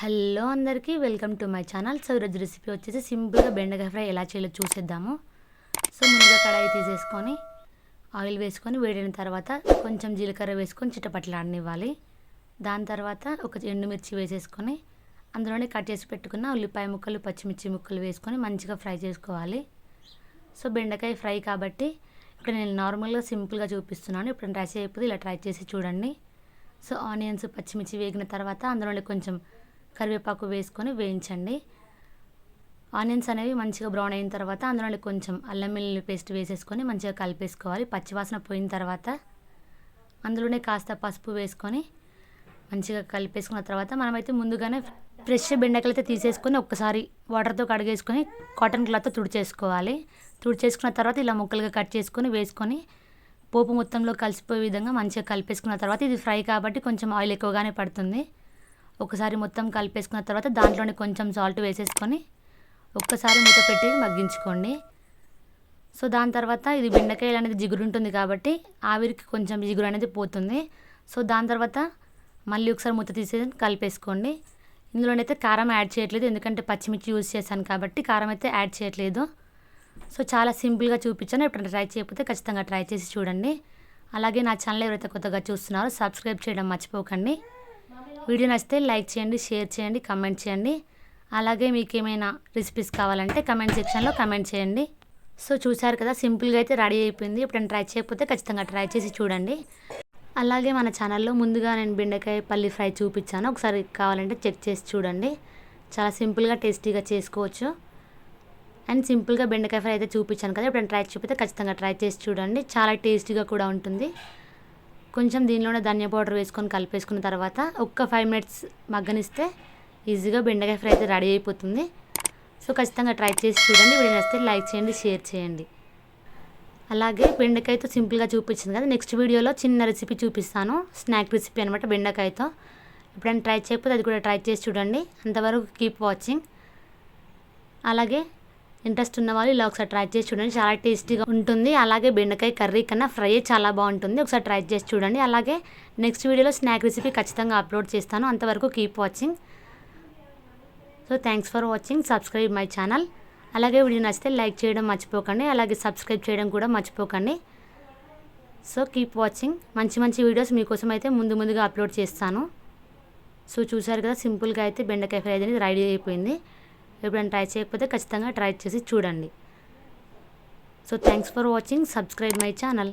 Hello అందరికీ welcome to my channel. So ఈరోజు recipe వచ్చేసి సింపుల్గా బెండకాయ ఫ్రై ఎలా చేయాలో చూసేద్దాము. సో ముందుగా కడాయి తీసేసుకొని ఆయిల్ వేసుకొని వేడిన తర్వాత కొంచెం జీలకర్ర వేసుకొని చిటపట్లాడనివ్వాలి. దాని తర్వాత ఒక ఎండుమిర్చి వేసేసుకొని అందులోనే కట్ చేసి పెట్టుకున్న ఉల్లిపాయ ముక్కలు పచ్చిమిర్చి ముక్కలు వేసుకొని మంచిగా ఫ్రై చేసుకోవాలి. సో బెండకాయ ఫ్రై కాబట్టి ఇక్కడ నేను నార్మల్గా సింపుల్గా చూపిస్తున్నాను. ఇప్పుడు ట్రై చేయకపోతే ఇలా ట్రై చేసి చూడండి. సో ఆనియన్స్ పచ్చిమిర్చి వేగిన తర్వాత అందులోనే కొంచెం కరివేపాకు వేసుకొని వేయించండి. ఆనియన్స్ అనేవి మంచిగా బ్రౌన్ అయిన తర్వాత అందులో కొంచెం అల్లం వెల్లుల్లి పేస్ట్ వేసేసుకొని మంచిగా కలిపేసుకోవాలి. పచ్చివాసన పోయిన తర్వాత అందులోనే కాస్త పసుపు వేసుకొని మంచిగా కలిపేసుకున్న తర్వాత మనమైతే ముందుగానే ఫ్రెష్ బెండకాయలు అయితే తీసేసుకొని ఒక్కసారి వాటర్తో కడిగేసుకొని కాటన్ క్లాత్తో తుడిచేసుకోవాలి. తుడిచేసుకున్న తర్వాత ఇలా ముక్కలుగా కట్ చేసుకొని వేసుకొని పోపు మొత్తంలో కలిసిపోయే విధంగా మంచిగా కలిపేసుకున్న తర్వాత ఇది ఫ్రై కాబట్టి కొంచెం ఆయిల్ ఎక్కువగానే పడుతుంది. ఒకసారి మొత్తం కలిపేసుకున్న తర్వాత దాంట్లోనే కొంచెం సాల్ట్ వేసేసుకొని ఒక్కసారి మూత పెట్టి మగ్గించుకోండి. సో దాని తర్వాత ఇది బెండకాయలు అనేది జిగురు ఉంటుంది కాబట్టి ఆవిరికి కొంచెం జిగురు అనేది పోతుంది. సో దాని తర్వాత మళ్ళీ ఒకసారి మూత తీసేసి కలిపేసుకోండి. ఇందులోనైతే కారం యాడ్ చేయట్లేదు, ఎందుకంటే పచ్చిమిర్చి యూజ్ చేశాను కాబట్టి కారం అయితే యాడ్ చేయట్లేదు. సో చాలా సింపుల్గా చూపించాను. ఎప్పుడైనా ట్రై చేయకపోతే ఖచ్చితంగా ట్రై చేసి చూడండి. అలాగే నా ఛానల్ ఎవరైతే కొత్తగా చూస్తున్నారో సబ్స్క్రైబ్ చేయడం మర్చిపోకండి. వీడియో నచ్చితే లైక్ చేయండి, షేర్ చేయండి, కమెంట్ చేయండి. అలాగే మీకు ఏమైనా రెసిపీస్ కావాలంటే కమెంట్ సెక్షన్లో కమెంట్ చేయండి. సో చూసారు కదా, సింపుల్గా అయితే రెడీ అయిపోయింది. ఇప్పుడు ట్రై చేయకపోతే ఖచ్చితంగా ట్రై చేసి చూడండి. అలాగే మన ఛానల్లో ముందుగా నేను బెండకాయ పల్లి ఫ్రై చూపించాను, ఒకసారి కావాలంటే చెక్ చేసి చూడండి. చాలా సింపుల్గా టేస్టీగా చేసుకోవచ్చు. అండ్ సింపుల్గా బెండకాయ ఫ్రై అయితే చూపించాను కదా, ఇప్పుడు ట్రై చేయకపోతే ఖచ్చితంగా ట్రై చేసి చూడండి. చాలా టేస్టీగా కూడా ఉంటుంది. కొంచెం దీనిలోనే ధనియా పౌడర్ వేసుకొని కలిపేసుకున్న తర్వాత ఒక్క 5 మినిట్స్ మగ్గనిస్తే ఈజీగా బెండకాయ ఫ్రై అయితే రెడీ అయిపోతుంది. సో ఖచ్చితంగా ట్రై చేసి చూడండి. వీడియో నచ్చితే లైక్ చేయండి, షేర్ చేయండి. అలాగే బెండకాయతో సింపుల్గా చూపించింది కదా, నెక్స్ట్ వీడియోలో చిన్న రెసిపీ చూపిస్తాను. స్నాక్ రెసిపీ అనమాట బెండకాయతో. ఎప్పుడైనా ట్రై చేయకపోతే అది కూడా ట్రై చేసి చూడండి. అంతవరకు కీప్ వాచింగ్. అలాగే ఇంట్రెస్ట్ ఉన్న వాళ్ళు ఇలా ఒకసారి ట్రై చేసి చూడండి, చాలా టేస్టీగా ఉంటుంది. అలాగే బెండకాయ కర్రీ కన్నా ఫ్రై చాలా బాగుంటుంది. ఒకసారి ట్రై చేసి చూడండి. అలాగే నెక్స్ట్ వీడియోలో స్నాక్ రెసిపీ ఖచ్చితంగా అప్లోడ్ చేస్తాను. అంతవరకు keep watching. So thanks for watching. Subscribe my channel. అలాగే వీడియో నచ్చితే లైక్ చేయడం మర్చిపోకండి, అలాగే సబ్స్క్రైబ్ చేయడం కూడా మర్చిపోకండి. So keep watching. మంచి మంచి వీడియోస్ మీకోసం అయితే ముందుగా అప్లోడ్ చేస్తాను. సో చూసారు కదా, సింపుల్గా అయితే బెండకాయ ఫ్రై అనేది రెడీ అయిపోయింది. ఎప్పుడైనా ట్రై చేయకపోతే ఖచ్చితంగా ట్రై చేసి చూడండి. So thanks for watching. Subscribe my channel.